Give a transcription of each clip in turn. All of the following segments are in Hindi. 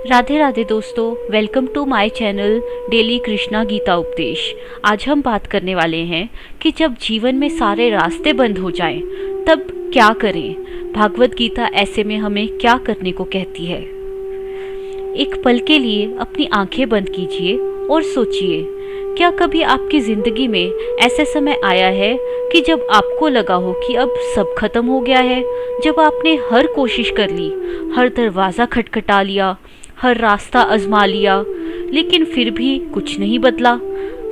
राधे राधे दोस्तों, welcome to my channel daily Krishna Gita उपदेश। आज हम बात करने वाले हैं कि जब जीवन में सारे रास्ते बंद हो जाएं, तब क्या करें। भागवत गीता ऐसे में हमें क्या करने को कहती है। एक पल के लिए अपनी आंखें बंद कीजिए और सोचिए, क्या कभी आपकी ज़िंदगी में ऐसा समय आया है कि जब आपको लगा हो कि अब सब खत्म हो गया है, जब आपने हर कोशिश कर ली, हर दरवाज़ा खटखटा लिया, हर रास्ता आजमा लिया, लेकिन फिर भी कुछ नहीं बदला।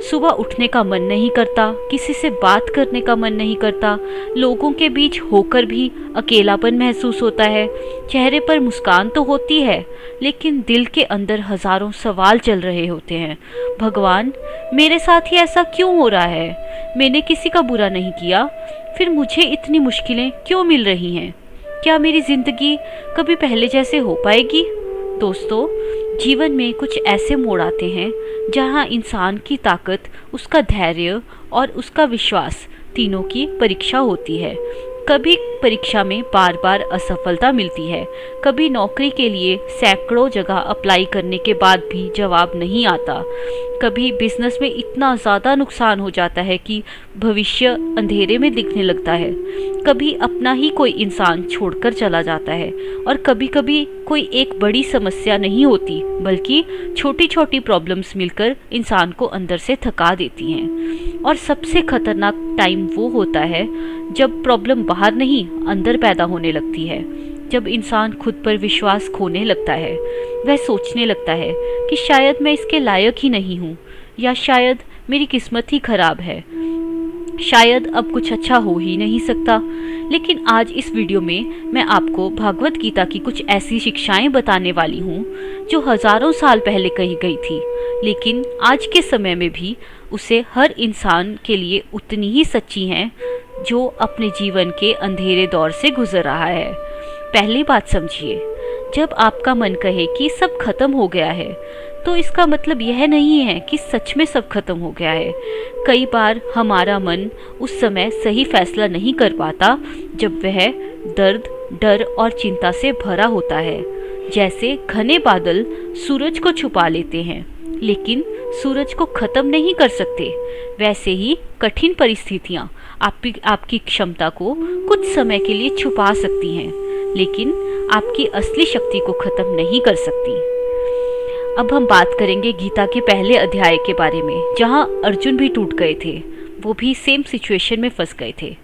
सुबह उठने का मन नहीं करता, किसी से बात करने का मन नहीं करता, लोगों के बीच होकर भी अकेलापन महसूस होता है। चेहरे पर मुस्कान तो होती है, लेकिन दिल के अंदर हजारों सवाल चल रहे होते हैं। भगवान, मेरे साथ ही ऐसा क्यों हो रहा है? मैंने किसी का बुरा नहीं किया, फिर मुझे इतनी मुश्किलें क्यों मिल रही हैं? क्या मेरी ज़िंदगी कभी पहले जैसे हो पाएगी? दोस्तों, जीवन में कुछ ऐसे मोड़ आते हैं जहां इंसान की ताकत, उसका धैर्य और उसका विश्वास तीनों की परीक्षा होती है। कभी परीक्षा में बार बार असफलता मिलती है, कभी नौकरी के लिए सैकड़ों जगह अप्लाई करने के बाद भी जवाब नहीं आता, कभी बिजनेस में इतना ज़्यादा नुकसान हो जाता है कि भविष्य अंधेरे में दिखने लगता है, कभी अपना ही कोई इंसान छोड़कर चला जाता है, और कभी कभी कोई एक बड़ी समस्या नहीं होती बल्कि छोटी छोटी प्रॉब्लम्स मिलकर इंसान को अंदर से थका देती हैं। और सबसे खतरनाक टाइम वो होता है जब प्रॉब्लम बाहर नहीं अंदर पैदा होने लगती है, जब इंसान खुद पर विश्वास खोने लगता है। वह सोचने लगता है कि शायद मैं इसके लायक ही नहीं हूँ, या शायद मेरी किस्मत ही खराब है, शायद अब कुछ अच्छा हो ही नहीं सकता। लेकिन आज इस वीडियो में मैं आपको भागवत गीता की कुछ ऐसी शिक्षाएं बताने वाली हूँ जो हजारों साल पहले कही गई थी, लेकिन आज के समय में भी उसे हर इंसान के लिए उतनी ही सच्ची हैं जो अपने जीवन के अंधेरे दौर से गुजर रहा है। पहली बात समझिए, जब आपका मन कहे कि सब खत्म हो गया है, तो इसका मतलब यह नहीं है कि सच में सब खत्म हो गया है। कई बार हमारा मन उस समय सही फैसला नहीं कर पाता जब वह दर्द, डर और चिंता से भरा होता है। जैसे घने बादल सूरज को छुपा लेते हैं, लेकिन सूरज को खत्म नहीं कर सकते, वैसे ही कठिन परिस्थितियाँ आपकी क्षमता को कुछ समय के लिए छुपा सकती हैं, लेकिन आपकी असली शक्ति को खत्म नहीं कर सकती। अब हम बात करेंगे गीता के पहले अध्याय के बारे में, जहां अर्जुन भी टूट गए थे, वो भी सेम सिचुएशन में फंस गए थे।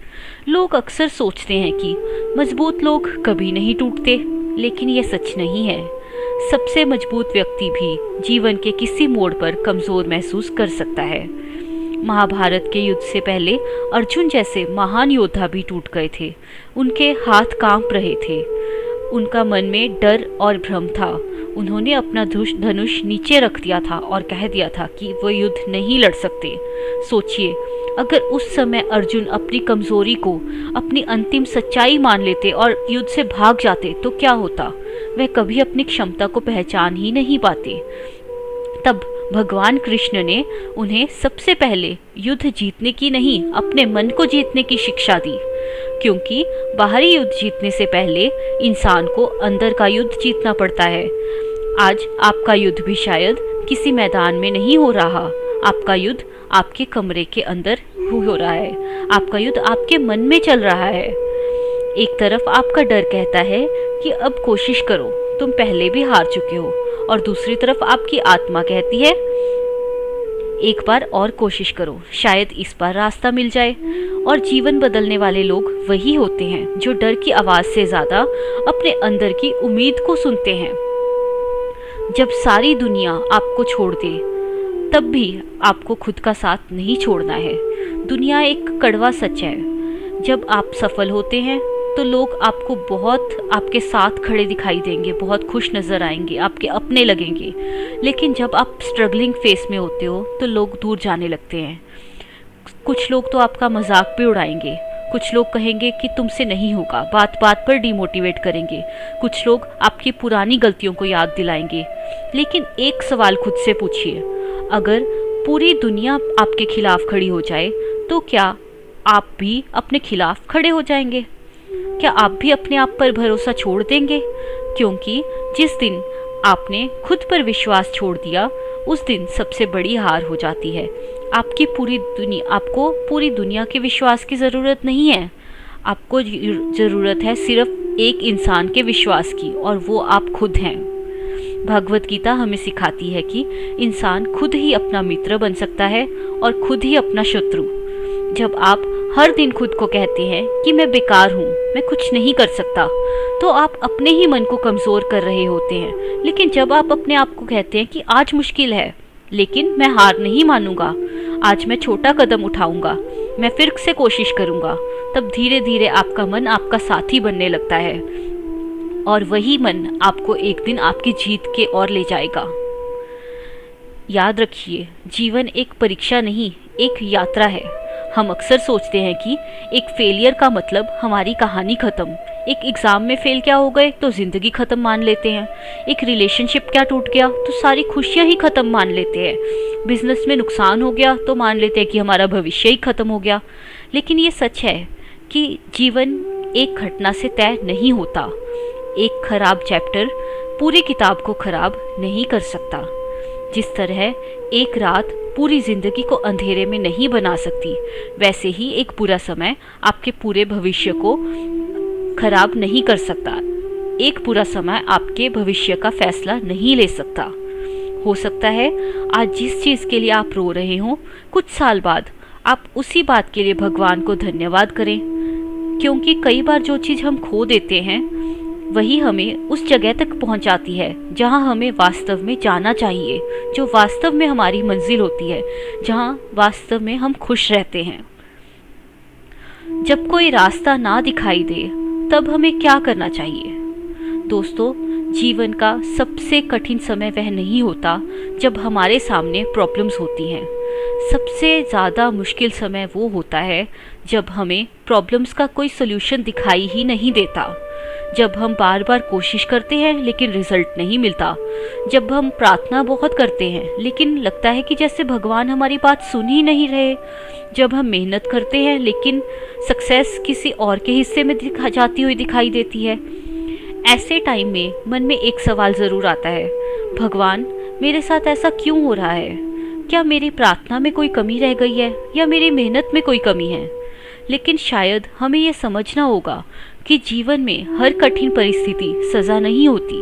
लोग अक्सर सोचते हैं कि मजबूत लोग कभी नहीं टूटते, लेकिन ये सच नहीं है। सबसे मजबूत व्यक्ति भी जीवन के किसी मोड़ पर कमज़ोर महसूस कर सकता है। महाभारत के युद्ध से पहले अर्जुन जैसे महान योद्धा भी टूट गए थे। उनके हाथ कांप रहे थे, उनका मन में डर और भ्रम था। उन्होंने अपना धनुष नीचे रख दिया था और कह दिया था कि वो युद्ध नहीं लड़ सकते। सोचिए, अगर उस समय अर्जुन अपनी कमजोरी को अपनी अंतिम सच्चाई मान लेते और युद्ध से भाग जाते तो क्या होता? वह कभी अपनी क्षमता को पहचान ही नहीं पाते। तब भगवान कृष्ण ने उन्हें सबसे पहले युद्ध जीतने की नहीं, अपने मन को जीतने की शिक्षा दी, क्योंकि बाहरी युद्ध जीतने से पहले इंसान को अंदर का युद्ध जीतना पड़ता है। आज आपका युद्ध भी शायद किसी मैदान में नहीं हो रहा, आपका युद्ध आपके कमरे के अंदर हो रहा है, आपका युद्ध आपके मन में चल रहा है। एक तरफ आपका डर कहता है कि अब कोशिश करो, तुम पहले भी हार चुके हो, और दूसरी तरफ आपकी आत्मा कहती है एक बार और कोशिश करो, शायद इस बार रास्ता मिल जाए। और जीवन बदलने वाले लोग वही होते हैं जो डर की आवाज़ से ज़्यादा अपने अंदर की उम्मीद को सुनते हैं। जब सारी दुनिया आपको छोड़ दे, तब भी आपको खुद का साथ नहीं छोड़ना है। दुनिया एक कड़वा सच है। जब आप सफल होते हैं तो लोग आपको बहुत आपके साथ खड़े दिखाई देंगे, बहुत खुश नज़र आएंगे, आपके अपने लगेंगे। लेकिन जब आप स्ट्रगलिंग फेस में होते हो तो लोग दूर जाने लगते हैं। कुछ लोग तो आपका मजाक भी उड़ाएंगे, कुछ लोग कहेंगे कि तुमसे नहीं होगा, बात बात पर डिमोटिवेट करेंगे, कुछ लोग आपकी पुरानी गलतियों को याद दिलाएंगे। लेकिन एक सवाल खुद से पूछिए, अगर पूरी दुनिया आपके खिलाफ खड़ी हो जाए तो क्या आप भी अपने खिलाफ खड़े हो जाएंगे? क्या आप भी अपने आप पर भरोसा छोड़ देंगे? क्योंकि जिस दिन आपने खुद पर विश्वास छोड़ दिया, उस दिन सबसे बड़ी हार हो जाती है। आपको पूरी दुनिया के विश्वास की ज़रूरत नहीं है। आपको ज़रूरत है सिर्फ एक इंसान के विश्वास की, और वो आप खुद हैं। भगवत गीता हमें सिखाती है कि इंसान खुद ही अपना मित्र बन सकता है और खुद ही अपना शत्रु। जब आप हर दिन खुद को कहते हैं कि मैं बेकार हूँ, मैं कुछ नहीं कर सकता, तो आप अपने ही मन को कमज़ोर कर रहे होते हैं। लेकिन जब आप अपने आप को कहते हैं कि आज मुश्किल है, लेकिन मैं हार नहीं मानूंगा, आज मैं छोटा कदम उठाऊंगा, मैं फिर से कोशिश करूंगा, तब धीरे धीरे आपका मन आपका साथी बनने लगता है, और वही मन आपको एक दिन आपकी जीत के ओर ले जाएगा। याद रखिए, जीवन एक परीक्षा नहीं, एक यात्रा है। हम अक्सर सोचते हैं कि एक फेलियर का मतलब हमारी कहानी ख़त्म। एक एग्ज़ाम में फेल क्या हो गए तो ज़िंदगी ख़त्म मान लेते हैं। एक रिलेशनशिप क्या टूट गया तो सारी खुशियाँ ही ख़त्म मान लेते हैं। बिजनेस में नुकसान हो गया तो मान लेते हैं कि हमारा भविष्य ही ख़त्म हो गया। लेकिन ये सच है कि जीवन एक घटना से तय नहीं होता। एक खराब चैप्टर पूरी किताब को खराब नहीं कर सकता। जिस तरह एक रात पूरी जिंदगी को अंधेरे में नहीं बना सकती, वैसे ही एक बुरा समय आपके पूरे भविष्य को खराब नहीं कर सकता। एक बुरा समय आपके भविष्य का फैसला नहीं ले सकता। हो सकता है आज जिस चीज़ के लिए आप रो रहे हो, कुछ साल बाद आप उसी बात के लिए भगवान को धन्यवाद करें, क्योंकि कई बार जो चीज़ हम खो देते हैं वही हमें उस जगह तक पहुंचाती है जहां हमें वास्तव में जाना चाहिए, जो वास्तव में हमारी मंजिल होती है, जहां वास्तव में हम खुश रहते हैं। जब कोई रास्ता ना दिखाई दे तब हमें क्या करना चाहिए? दोस्तों, जीवन का सबसे कठिन समय वह नहीं होता जब हमारे सामने प्रॉब्लम्स होती हैं। सबसे ज़्यादा मुश्किल समय वो होता है जब हमें प्रॉब्लम्स का कोई सल्यूशन दिखाई ही नहीं देता, जब हम बार बार कोशिश करते हैं लेकिन रिजल्ट नहीं मिलता, जब हम प्रार्थना बहुत करते हैं लेकिन लगता है कि जैसे भगवान हमारी बात सुन ही नहीं रहे, जब हम मेहनत करते हैं लेकिन सक्सेस किसी और के हिस्से में जाती हुई दिखाई देती है। ऐसे टाइम में मन में एक सवाल ज़रूर आता है, भगवान मेरे साथ ऐसा क्यों हो रहा है? क्या मेरी प्रार्थना में कोई कमी रह गई है या मेरी मेहनत में कोई कमी है? लेकिन शायद हमें यह समझना होगा कि जीवन में हर कठिन परिस्थिति सज़ा नहीं होती।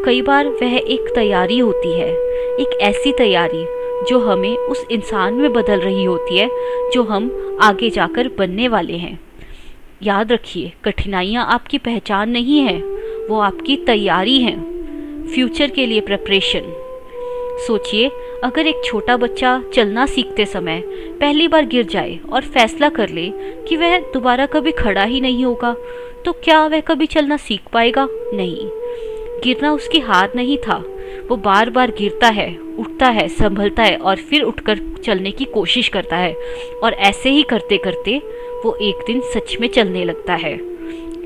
कई बार वह एक तैयारी होती है, एक ऐसी तैयारी जो हमें उस इंसान में बदल रही होती है जो हम आगे जाकर बनने वाले हैं। याद रखिए, कठिनाइयाँ आपकी पहचान नहीं है, वो आपकी तैयारी हैं, फ्यूचर के लिए प्रिपरेशन। सोचिए, अगर एक छोटा बच्चा चलना सीखते समय पहली बार गिर जाए और फैसला कर ले कि वह दोबारा कभी खड़ा ही नहीं होगा, तो क्या वह कभी चलना सीख पाएगा? नहीं। गिरना उसकी हार नहीं था, वो बार बार गिरता है, उठता है, संभलता है और फिर उठकर चलने की कोशिश करता है, और ऐसे ही करते करते वो एक दिन सच में चलने लगता है।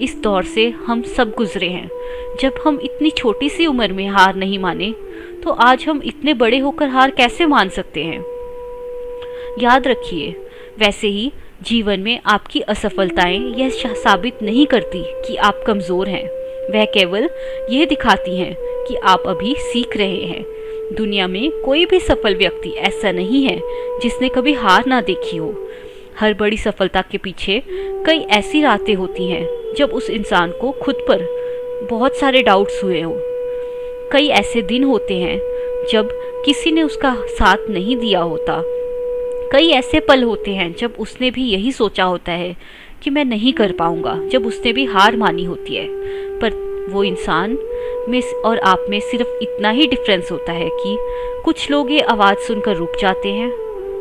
इस दौर से हम सब गुजरे हैं। जब हम इतनी छोटी सी उम्र में हार नहीं माने, तो आज हम इतने बड़े होकर हार कैसे मान सकते हैं? याद रखिए, वैसे ही जीवन में आपकी असफलताएं यह साबित नहीं करती कि आप कमज़ोर हैं, वह केवल यह दिखाती हैं कि आप अभी सीख रहे हैं। दुनिया में कोई भी सफल व्यक्ति ऐसा नहीं है जिसने कभी हार ना देखी हो। हर बड़ी सफलता के पीछे कई ऐसी रातें होती हैं जब उस इंसान को खुद पर बहुत सारे डाउट्स हुए हों। कई ऐसे दिन होते हैं जब किसी ने उसका साथ नहीं दिया होता। कई ऐसे पल होते हैं जब उसने भी यही सोचा होता है कि मैं नहीं कर पाऊंगा, जब उसने भी हार मानी होती है। पर वो इंसान में और आप में सिर्फ इतना ही डिफरेंस होता है कि कुछ लोग ये आवाज़ सुनकर रुक जाते हैं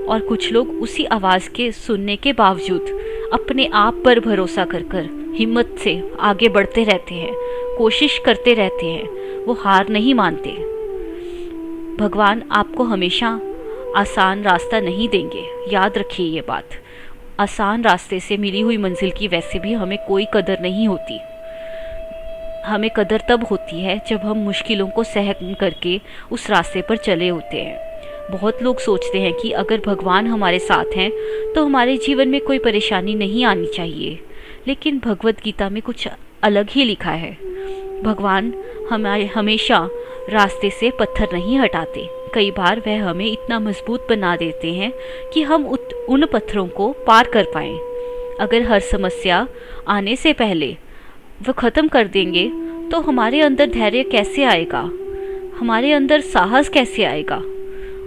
और कुछ लोग उसी आवाज़ के सुनने के बावजूद अपने आप पर भरोसा कर हिम्मत से आगे बढ़ते रहते हैं, कोशिश करते रहते हैं, वो हार नहीं मानते। भगवान आपको हमेशा आसान रास्ता नहीं देंगे, याद रखिए ये बात। आसान रास्ते से मिली हुई मंजिल की वैसे भी हमें कोई कदर नहीं होती। हमें कदर तब होती है जब हम मुश्किलों को सहन करके उस रास्ते पर चले होते हैं। बहुत लोग सोचते हैं कि अगर भगवान हमारे साथ हैं तो हमारे जीवन में कोई परेशानी नहीं आनी चाहिए, लेकिन भगवत गीता में कुछ अलग ही लिखा है। भगवान हमेशा रास्ते से पत्थर नहीं हटाते। कई बार वह हमें इतना मजबूत बना देते हैं कि हम उन पत्थरों को पार कर पाएं। अगर हर समस्या आने से पहले वह ख़त्म कर देंगे तो हमारे अंदर धैर्य कैसे आएगा, हमारे अंदर साहस कैसे आएगा,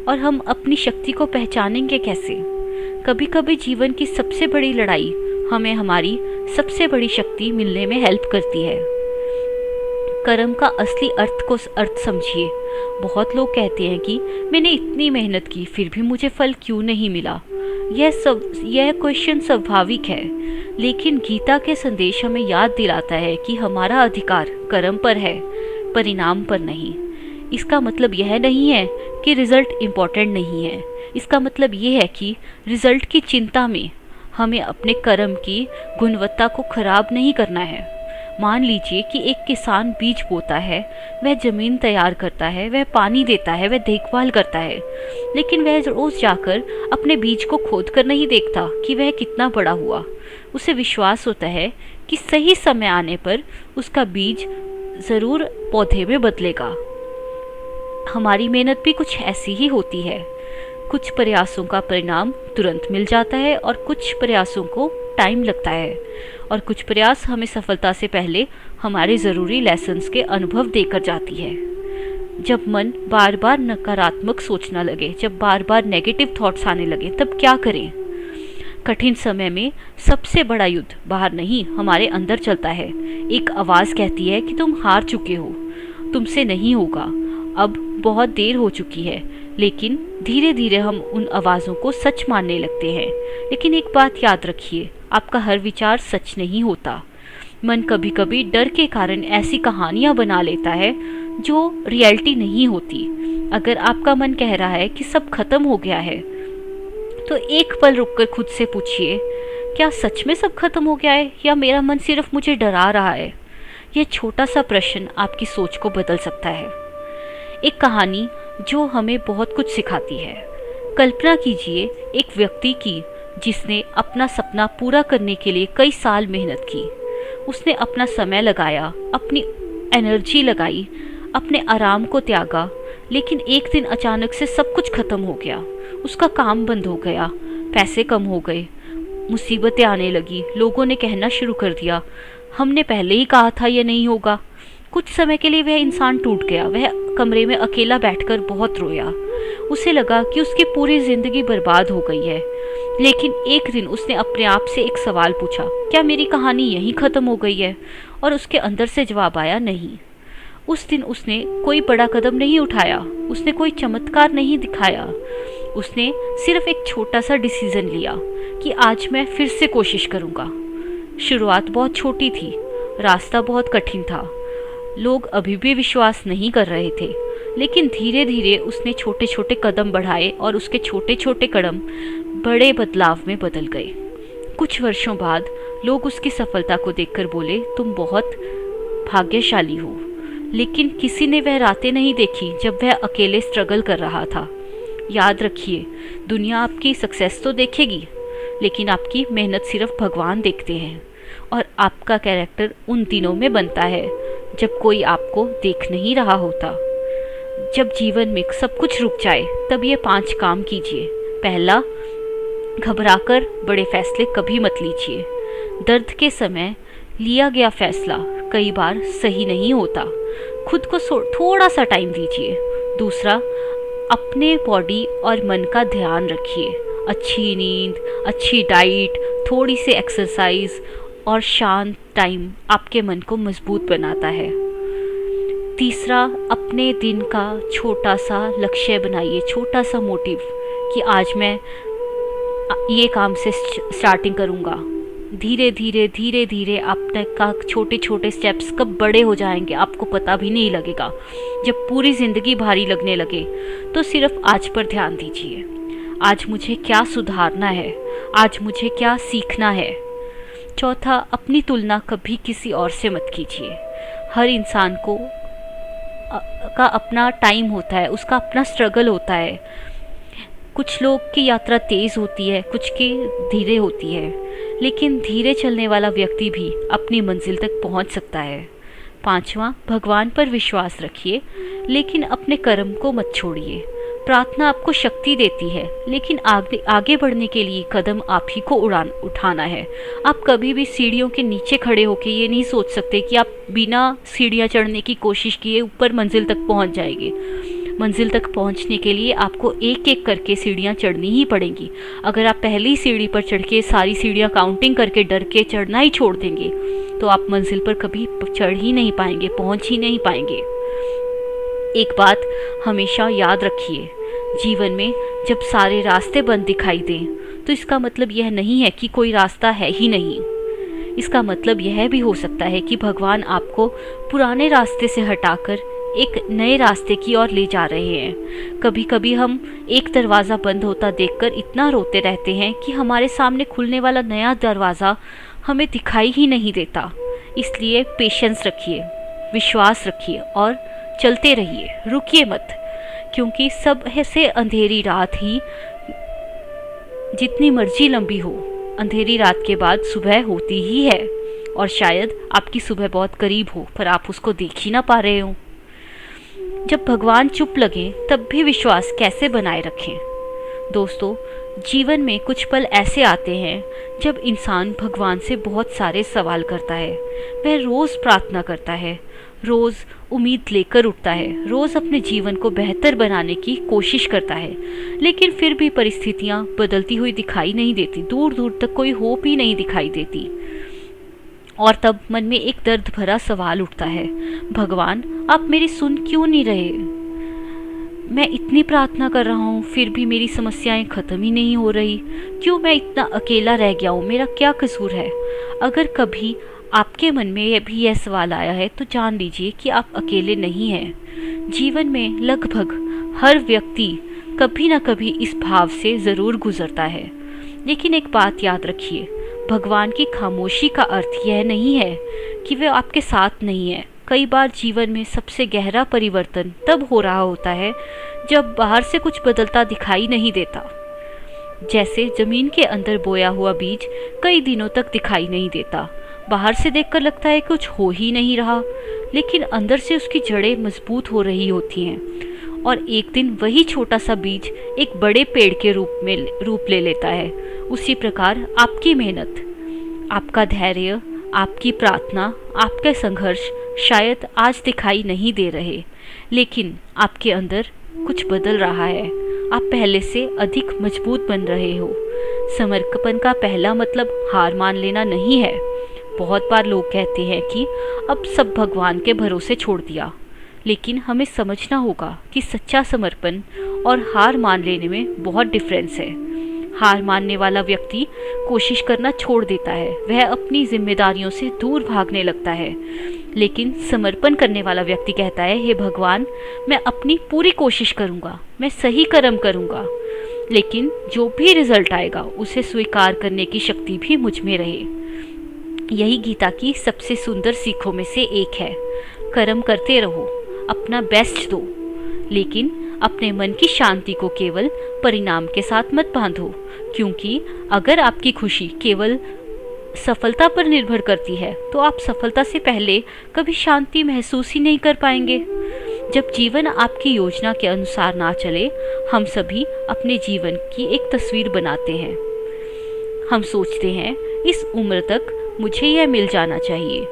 और हम अपनी शक्ति को पहचानेंगे कैसे। कभी कभी जीवन की सबसे बड़ी लड़ाई हमें हमारी सबसे बड़ी शक्ति मिलने में हेल्प करती है। कर्म का असली अर्थ समझिए। बहुत लोग कहते हैं कि मैंने इतनी मेहनत की फिर भी मुझे फल क्यों नहीं मिला। यह क्वेश्चन स्वाभाविक है, लेकिन गीता के संदेश हमें याद दिलाता है कि हमारा अधिकार कर्म पर है, परिणाम पर नहीं। इसका मतलब यह नहीं है कि रिजल्ट इम्पोर्टेंट नहीं है। इसका मतलब यह है कि रिजल्ट की चिंता में हमें अपने कर्म की गुणवत्ता को खराब नहीं करना है। मान लीजिए कि एक किसान बीज बोता है, वह जमीन तैयार करता है, वह पानी देता है, वह देखभाल करता है, लेकिन वह रोज जाकर अपने बीज को खोद कर नहीं देखता कि वह कितना बड़ा हुआ। उसे विश्वास होता है कि सही समय आने पर उसका बीज ज़रूर पौधे में बदलेगा। हमारी मेहनत भी कुछ ऐसी ही होती है। कुछ प्रयासों का परिणाम तुरंत मिल जाता है और कुछ प्रयासों को टाइम लगता है, और कुछ प्रयास हमें सफलता से पहले हमारे ज़रूरी लेसन्स के अनुभव देकर जाती है। जब मन बार बार नकारात्मक सोचना लगे, जब बार बार नेगेटिव थॉट्स आने लगे, तब क्या करें? कठिन समय में सबसे बड़ा युद्ध बाहर नहीं, हमारे अंदर चलता है। एक आवाज़ कहती है कि तुम हार चुके हो, तुमसे नहीं होगा, अब बहुत देर हो चुकी है। लेकिन धीरे धीरे हम उन आवाज़ों को सच मानने लगते हैं। लेकिन एक बात याद रखिए, आपका हर विचार सच नहीं होता। मन कभी कभी डर के कारण ऐसी कहानियाँ बना लेता है जो रियलिटी नहीं होती। अगर आपका मन कह रहा है कि सब खत्म हो गया है, तो एक पल रुककर खुद से पूछिए, क्या सच में सब खत्म हो गया है या मेरा मन सिर्फ मुझे डरा रहा है? यह छोटा सा प्रश्न आपकी सोच को बदल सकता है। एक कहानी जो हमें बहुत कुछ सिखाती है। कल्पना कीजिए एक व्यक्ति की जिसने अपना सपना पूरा करने के लिए कई साल मेहनत की। उसने अपना समय लगाया, अपनी एनर्जी लगाई, अपने आराम को त्यागा, लेकिन एक दिन अचानक से सब कुछ खत्म हो गया। उसका काम बंद हो गया, पैसे कम हो गए, मुसीबतें आने लगी, लोगों ने कहना शुरू कर दिया, हमने पहले ही कहा था ये नहीं होगा। कुछ समय के लिए वह इंसान टूट गया। वह कमरे में अकेला बैठकर बहुत रोया। उसे लगा कि उसकी पूरी जिंदगी बर्बाद हो गई है। लेकिन एक दिन उसने अपने आप से एक सवाल पूछा, क्या मेरी कहानी यहीं ख़त्म हो गई है? और उसके अंदर से जवाब आया, नहीं। उस दिन उसने कोई बड़ा कदम नहीं उठाया, उसने कोई चमत्कार नहीं दिखाया। उसने सिर्फ एक छोटा सा डिसीजन लिया कि आज मैं फिर से कोशिश करूँगा। शुरुआत बहुत छोटी थी, रास्ता बहुत कठिन था, लोग अभी भी विश्वास नहीं कर रहे थे, लेकिन धीरे धीरे उसने छोटे छोटे कदम बढ़ाए और उसके छोटे छोटे कदम बड़े बदलाव में बदल गए। कुछ वर्षों बाद लोग उसकी सफलता को देखकर बोले, तुम बहुत भाग्यशाली हो। लेकिन किसी ने वह रातें नहीं देखी जब वह अकेले स्ट्रगल कर रहा था। याद रखिए, दुनिया आपकी सक्सेस तो देखेगी, लेकिन आपकी मेहनत सिर्फ भगवान देखते हैं। और आपका कैरेक्टर उन दिनों में बनता है जब कोई आपको देख नहीं रहा होता। जब जीवन में सब कुछ रुक जाए, तब ये 5 काम कीजिए। पहला, घबराकर बड़े फैसले कभी मत लीजिए। दर्द के समय लिया गया फैसला कई बार सही नहीं होता। खुद को थोड़ा सा टाइम दीजिए। दूसरा, अपने बॉडी और मन का ध्यान रखिए। अच्छी नींद, अच्छी डाइट, थोड़ी सी एक्सरसाइज और शांत टाइम आपके मन को मजबूत बनाता है। तीसरा, अपने दिन का छोटा सा लक्ष्य बनाइए, छोटा सा मोटिव कि आज मैं ये काम से स्टार्टिंग करूँगा। धीरे धीरे आपने का छोटे छोटे स्टेप्स कब बड़े हो जाएंगे आपको पता भी नहीं लगेगा। जब पूरी ज़िंदगी भारी लगने लगे तो सिर्फ आज पर ध्यान दीजिए। आज मुझे क्या सुधारना है, आज मुझे क्या सीखना है। चौथा, अपनी तुलना कभी किसी और से मत कीजिए। हर इंसान का अपना टाइम होता है, उसका अपना स्ट्रगल होता है। कुछ लोग की यात्रा तेज़ होती है, कुछ की धीरे होती है, लेकिन धीरे चलने वाला व्यक्ति भी अपनी मंजिल तक पहुंच सकता है। 5वां, भगवान पर विश्वास रखिए, लेकिन अपने कर्म को मत छोड़िए। प्रार्थना आपको शक्ति देती है, लेकिन आगे बढ़ने के लिए कदम आप ही को उठाना है। आप कभी भी सीढ़ियों के नीचे खड़े होकर ये नहीं सोच सकते कि आप बिना सीढ़ियाँ चढ़ने की कोशिश किए ऊपर मंजिल तक पहुंच जाएंगे। मंजिल तक पहुंचने के लिए आपको एक एक करके सीढ़ियाँ चढ़नी ही पड़ेंगी। अगर आप पहली सीढ़ी पर चढ़ के सारी सीढ़ियाँ काउंटिंग करके डर के चढ़ना ही छोड़ देंगे तो आप मंजिल पर कभी चढ़ ही नहीं पाएंगे, पहुंच ही नहीं पाएंगे। एक बात हमेशा याद रखिए, जीवन में जब सारे रास्ते बंद दिखाई दें तो इसका मतलब यह नहीं है कि कोई रास्ता है ही नहीं। इसका मतलब यह भी हो सकता है कि भगवान आपको पुराने रास्ते से हटाकर एक नए रास्ते की ओर ले जा रहे हैं। कभी कभी हम एक दरवाज़ा बंद होता देखकर इतना रोते रहते हैं कि हमारे सामने खुलने वाला नया दरवाज़ा हमें दिखाई ही नहीं देता। इसलिए पेशेंस रखिए, विश्वास रखिए और चलते रहिए, रुकिए मत, क्योंकि सब से अंधेरी रात ही जितनी मर्जी लंबी हो, अंधेरी रात के बाद सुबह होती ही है। और शायद आपकी सुबह बहुत करीब हो पर आप उसको देख ही ना पा रहे हो। जब भगवान चुप लगे तब भी विश्वास कैसे बनाए रखें? दोस्तों, जीवन में कुछ पल ऐसे आते हैं जब इंसान भगवान से बहुत सारे सवाल करता है। वह रोज़ प्रार्थना करता है, रोज़ उम्मीद लेकर उठता है, रोज़ अपने जीवन को बेहतर बनाने की कोशिश करता है, लेकिन फिर भी परिस्थितियाँ बदलती हुई दिखाई नहीं देती, दूर दूर तक कोई होप ही नहीं दिखाई देती। और तब मन में एक दर्द भरा सवाल उठता है, भगवान आप मेरी सुन क्यों नहीं रहे? मैं इतनी प्रार्थना कर रहा हूँ फिर भी मेरी समस्याएं ख़त्म ही नहीं हो रही। क्यों मैं इतना अकेला रह गया हूँ? मेरा क्या कसूर है? अगर कभी आपके मन में यह सवाल आया है तो जान लीजिए कि आप अकेले नहीं हैं। जीवन में लगभग हर व्यक्ति कभी ना कभी इस भाव से ज़रूर गुजरता है। लेकिन एक बात याद रखिए, भगवान की खामोशी का अर्थ यह नहीं है कि वे आपके साथ नहीं है। कई बार जीवन में सबसे गहरा परिवर्तन तब हो रहा होता है जब बाहर से कुछ बदलता दिखाई नहीं देता। जैसे ज़मीन के अंदर बोया हुआ बीज कई दिनों तक दिखाई नहीं देता। बाहर से देखकर लगता है कुछ हो ही नहीं रहा, लेकिन अंदर से उसकी जड़ें मजबूत हो रही होती हैं और एक दिन वही छोटा सा बीज एक बड़े पेड़ के रूप ले लेता है। उसी प्रकार आपकी मेहनत, आपका धैर्य, आपकी प्रार्थना, आपका संघर्ष शायद आज दिखाई नहीं दे रहे, लेकिन आपके अंदर कुछ बदल रहा है। आप पहले से अधिक मजबूत बन रहे हो। समर्पण का पहला मतलब हार मान लेना नहीं है। बहुत बार लोग कहते हैं कि अब सब भगवान के भरोसे छोड़ दिया, लेकिन हमें समझना होगा कि सच्चा समर्पण और हार मान लेने में बहुत डिफरेंस है। हार मानने वाला व्यक्ति कोशिश करना छोड़ देता है, वह अपनी जिम्मेदारियों से दूर भागने लगता है। लेकिन समर्पण करने वाला व्यक्ति कहता है, हे भगवान, मैं अपनी पूरी कोशिश करूँगा, मैं सही कर्म करूँगा, लेकिन जो भी रिजल्ट आएगा उसे स्वीकार करने की शक्ति भी मुझ में रहे। यही गीता की सबसे सुंदर सीखों में से एक है। कर्म करते रहो, अपना बेस्ट दो, लेकिन अपने मन की शांति को केवल परिणाम के साथ मत बांधो, क्योंकि अगर आपकी खुशी केवल सफलता पर निर्भर करती है तो आप सफलता से पहले कभी शांति महसूस ही नहीं कर पाएंगे। जब जीवन आपकी योजना के अनुसार ना चले, हम सभी अपने जीवन की एक तस्वीर बनाते हैं। हम सोचते हैं इस उम्र तक मुझे यह मिल जाना चाहिए,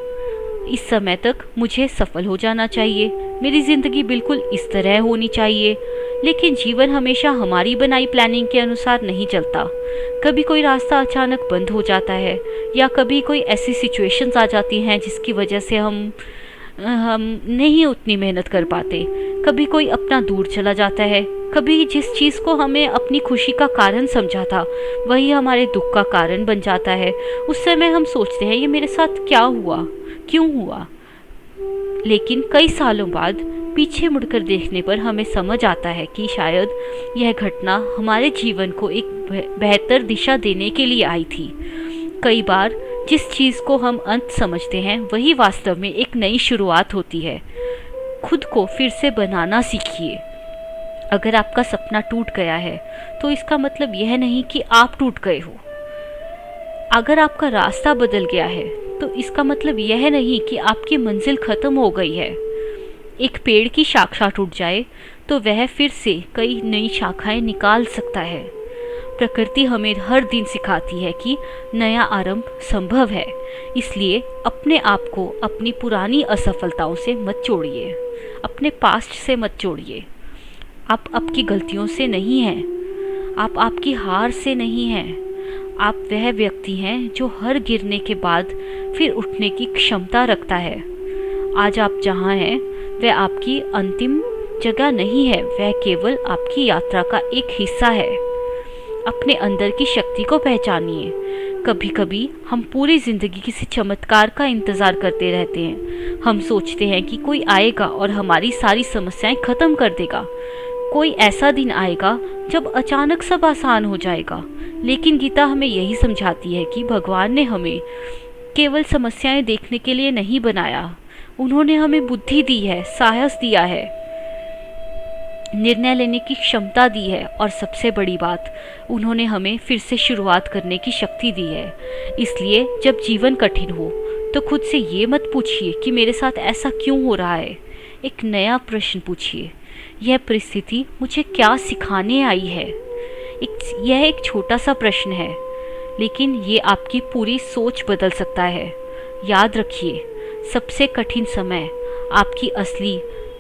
इस समय तक मुझे सफल हो जाना चाहिए, मेरी ज़िंदगी बिल्कुल इस तरह होनी चाहिए। लेकिन जीवन हमेशा हमारी बनाई प्लानिंग के अनुसार नहीं चलता। कभी कोई रास्ता अचानक बंद हो जाता है, या कभी कोई ऐसी सिचुएशंस आ जाती हैं जिसकी वजह से हम नहीं उतनी मेहनत कर पाते। कभी कोई अपना दूर चला जाता है, कभी जिस चीज़ को हमें अपनी खुशी का कारण समझा था वही हमारे दुख का कारण बन जाता है। उस समय हम सोचते हैं ये मेरे साथ क्या हुआ, क्यों हुआ। लेकिन कई सालों बाद पीछे मुड़कर देखने पर हमें समझ आता है कि शायद यह घटना हमारे जीवन को एक बेहतर दिशा देने के लिए आई थी। कई बार जिस चीज़ को हम अंत समझते हैं वही वास्तव में एक नई शुरुआत होती है। खुद को फिर से बनाना सीखिए। अगर आपका सपना टूट गया है तो इसका मतलब यह नहीं कि आप टूट गए हो। अगर आपका रास्ता बदल गया है तो इसका मतलब यह नहीं कि आपकी मंजिल खत्म हो गई है। एक पेड़ की शाखा टूट जाए तो वह फिर से कई नई शाखाएं निकाल सकता है। प्रकृति हमें हर दिन सिखाती है कि नया आरंभ संभव है। इसलिए अपने आप को अपनी पुरानी असफलताओं से मत जोड़िए, अपने पास्ट से मत जोड़िए। आप आपकी गलतियों से नहीं हैं, आप आपकी हार से नहीं हैं। आप वह व्यक्ति हैं जो हर गिरने के बाद फिर उठने की क्षमता रखता है। आज आप जहाँ हैं वह आपकी अंतिम जगह नहीं है, वह केवल आपकी यात्रा का एक हिस्सा है। अपने अंदर की शक्ति को पहचानिए। कभी कभी हम पूरी ज़िंदगी किसी चमत्कार का इंतज़ार करते रहते हैं। हम सोचते हैं कि कोई आएगा और हमारी सारी समस्याएं ख़त्म कर देगा। कोई ऐसा दिन आएगा जब अचानक सब आसान हो जाएगा। लेकिन गीता हमें यही समझाती है कि भगवान ने हमें केवल समस्याएं देखने के लिए नहीं बनाया, उन्होंने हमें बुद्धि दी है, साहस दिया है, निर्णय लेने की क्षमता दी है और सबसे बड़ी बात, उन्होंने हमें फिर से शुरुआत करने की शक्ति दी है। इसलिए जब जीवन कठिन हो तो खुद से ये मत पूछिए कि मेरे साथ ऐसा क्यों हो रहा है। एक नया प्रश्न पूछिए, यह परिस्थिति मुझे क्या सिखाने आई है। यह एक छोटा सा प्रश्न है, लेकिन ये आपकी पूरी सोच बदल सकता है। याद रखिए, सबसे कठिन समय आपकी असली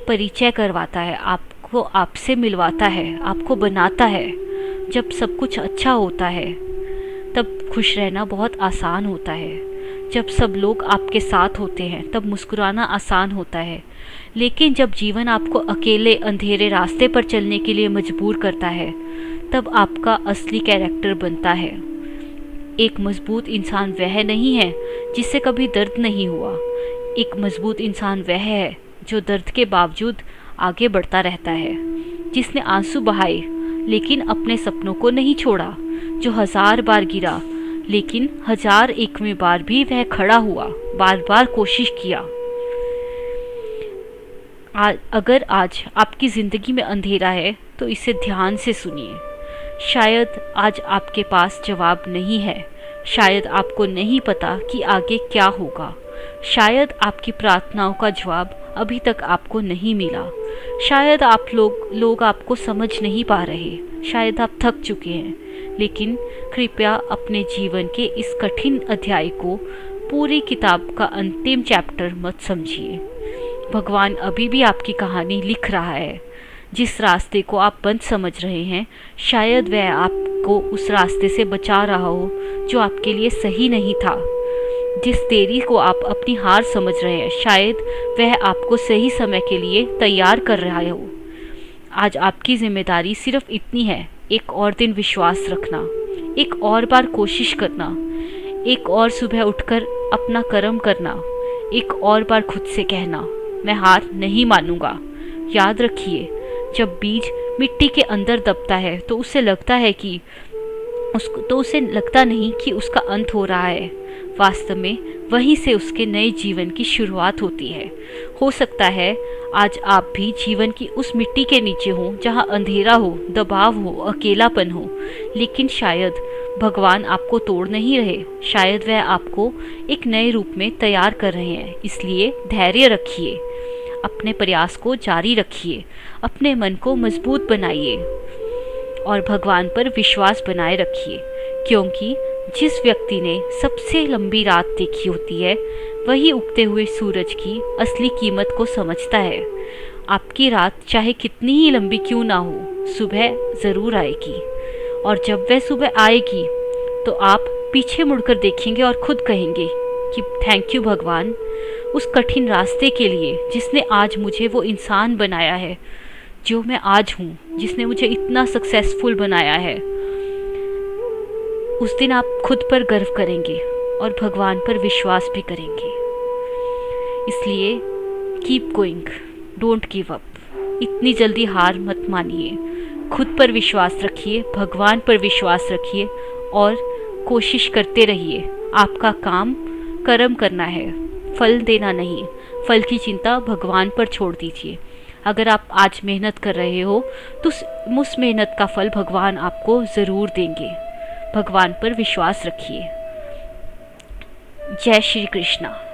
परिचय करवाता है, आपको आपसे मिलवाता है, आपको बनाता है। जब सब कुछ अच्छा होता है तब खुश रहना बहुत आसान होता है। जब सब लोग आपके साथ होते हैं तब मुस्कुराना आसान होता है। लेकिन जब जीवन आपको अकेले अंधेरे रास्ते पर चलने के लिए मजबूर करता है तब आपका असली कैरेक्टर बनता है। एक मजबूत इंसान वह नहीं है जिससे कभी दर्द नहीं हुआ। एक मजबूत इंसान वह है जो दर्द के बावजूद आगे बढ़ता रहता है, जिसने आंसू बहाए लेकिन अपने सपनों को नहीं छोड़ा, जो 1000 बार गिरा लेकिन 1001वें बार भी वह खड़ा हुआ, बार बार कोशिश किया। अगर आज आपकी ज़िंदगी में अंधेरा है तो इसे ध्यान से सुनिए। शायद आज आपके पास जवाब नहीं है, शायद आपको नहीं पता कि आगे क्या होगा, शायद आपकी प्रार्थनाओं का जवाब अभी तक आपको नहीं मिला, शायद आप लोग आपको समझ नहीं पा रहे, शायद आप थक चुके हैं। लेकिन कृपया अपने जीवन के इस कठिन अध्याय को पूरी किताब का अंतिम चैप्टर मत समझिए। भगवान अभी भी आपकी कहानी लिख रहा है। जिस रास्ते को आप बंद समझ रहे हैं, शायद वह आपको उस रास्ते से बचा रहा हो जो आपके लिए सही नहीं था। जिस देरी को आप अपनी हार समझ रहे हैं, शायद वह आपको सही समय के लिए तैयार कर रहा हो। आज आपकी जिम्मेदारी सिर्फ इतनी है, एक और दिन विश्वास रखना, एक और बार कोशिश करना, एक और सुबह उठकर अपना कर्म करना, एक और बार खुद से कहना, मैं हार नहीं मानूंगा। याद रखिए, जब बीज मिट्टी के अंदर दबता है तो उसे लगता नहीं कि उसका अंत हो रहा है। वास्तव में वहीं से उसके नए जीवन की शुरुआत होती है। हो सकता है आज आप भी जीवन की उस मिट्टी के नीचे हों जहां अंधेरा हो, दबाव हो, अकेलापन हो, लेकिन शायद भगवान आपको तोड़ नहीं रहे, शायद वह आपको एक नए रूप में तैयार कर रहे हैं। इसलिए धैर्य रखिए, अपने प्रयास को जारी रखिए, अपने मन को मजबूत बनाइए और भगवान पर विश्वास बनाए रखिए, क्योंकि जिस व्यक्ति ने सबसे लंबी रात देखी होती है वही उगते हुए सूरज की असली कीमत को समझता है। आपकी रात चाहे कितनी ही लंबी क्यों ना हो, सुबह ज़रूर आएगी, और जब वह सुबह आएगी तो आप पीछे मुड़कर देखेंगे और खुद कहेंगे कि थैंक यू भगवान, उस कठिन रास्ते के लिए जिसने आज मुझे वो इंसान बनाया है जो मैं आज हूँ, जिसने मुझे इतना सक्सेसफुल बनाया है। उस दिन आप खुद पर गर्व करेंगे और भगवान पर विश्वास भी करेंगे। इसलिए keep going, don't give up. इतनी जल्दी हार मत मानिए, खुद पर विश्वास रखिए, भगवान पर विश्वास रखिए और कोशिश करते रहिए। आपका काम कर्म करना है, फल देना नहीं। फल की चिंता भगवान पर छोड़ दीजिए। अगर आप आज मेहनत कर रहे हो तो उस मेहनत का फल भगवान आपको ज़रूर देंगे। भगवान पर विश्वास रखिए। जय श्री कृष्णा।